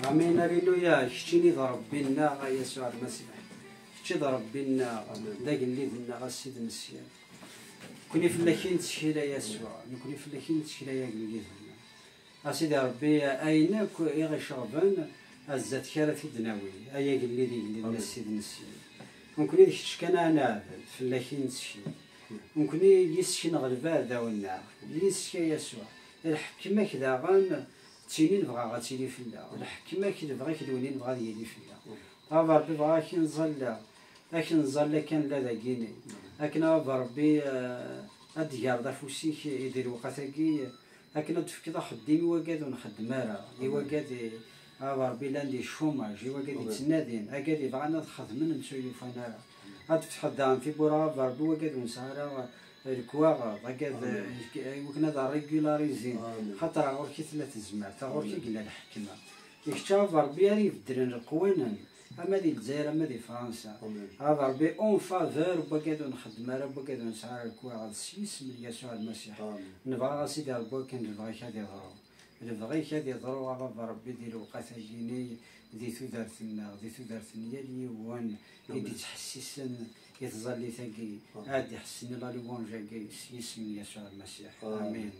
امين هللويا. كشتيني ضرب لنا يسوع المسيح، كشتي ضرب لنا داك اللي دنا السيد النسيان. كوني فلاكين تشكيله يسوع، كوني فلاكين تشكيله يا قليلنا اسيدي ربي اينك غير شربان الزات كارث الدناوي ايا قلي دي السيد النسيان. ممكن ديك الشكانه انا فلاكين تشكي ممكن يسكي نغلبا داولنا يسكي يسوع الحكمه كذا غان تيني نبغى غاتيلي فينا الحكمه كي بغا كدوني نبغى يلي فينا ربي ربي بغا كي نزل لكن نزل كان لا داكيني لكن ربي اديار دا فوسيك يدير وقتاكي لكن تفكر خديمي وكاد ونخدم راه وكاد ربي لاندي الشوماج وكاد يتنادين اكاد بغانا نخدم نسوي فانا غتفتح الدار في بورا ربي وكاد ونسهر الكواغ هكذا وكنا دا ريغولاريزين خاطر غوركي ثلاث زمار تا غوركي قلنا الحكمه يكتشف ربي راه يبدل القوانين اما ديال الجزائر اما ديال فرنسا هذا ربي اون فافور وبقيتو نخدم راه بقيتو نسعى الكواغ السيس من يسوع المسيح نبغى سيدي ربي كان نبغيك هادي ضرو نبغيك هادي ضرو ربي ديال وقت جيني ديتو دارتنا يالي وان يدي تحسسن يتظلي ثقي عاد يحسن لا لون جاي اسم يسوع المسيح امين.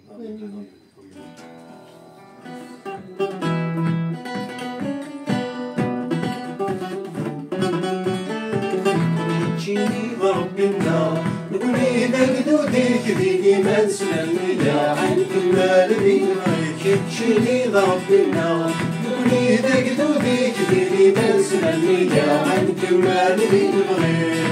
جيني ضربنا نقولي لك دوديك ديني ما نسلمي عن كمال بينك جيني ضربنا نقولي لك دوديك ديني ما نسلمي عن كمال بينك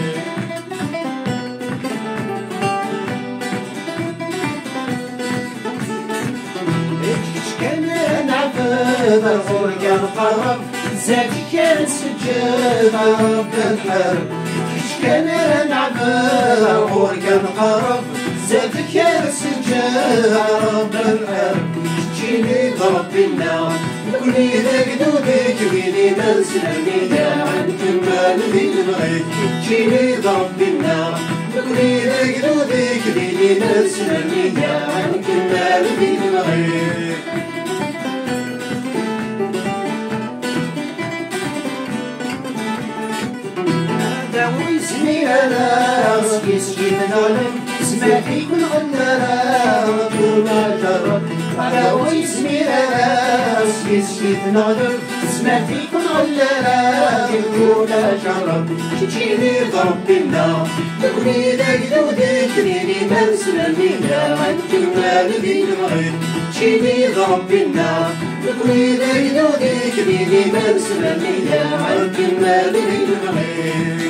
الغور كان قرب زادي كان سجاد رب الحرب كيش كان نعبر الغور كان قرب زادي كان سجاد رب الحرب جيني ضرب لنا نقولي لك دوديك بيني ما نسلمي عن كمال ذي بغيك جيني ضرب لنا نقولي لك دوديك بيني ما نسلمي عن كمال ذي بغيك ويسمي انا سكيت نعلم سمعتي كل غنى طول ما جرب على ويسمي انا سكيت نعلم سمعتي كل غنى طول ما جرب تجيني ضرب لنا تقولي لك دوديك ريني ما نسلمي عن كمال ذي بغيت تجيني ضرب لنا تقولي لك دوديك ريني ما نسلمي عن كمال ذي بغيت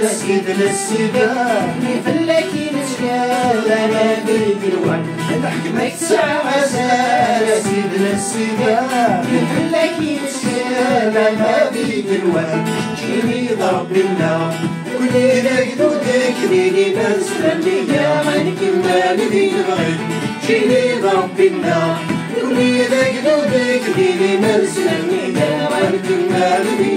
سيدنا السباع فلاكين شكال انا بيك الوعد الحكمة تسعى زال سيدنا السباع فلاكين شكال انا بيك الوعد جيني ضرب لنا قولي لك دودك ريني ما نسلمي عن كمال ذي بغيت جيني ضرب لنا قولي لك دودك ريني ما نسلمي عن كمال ذي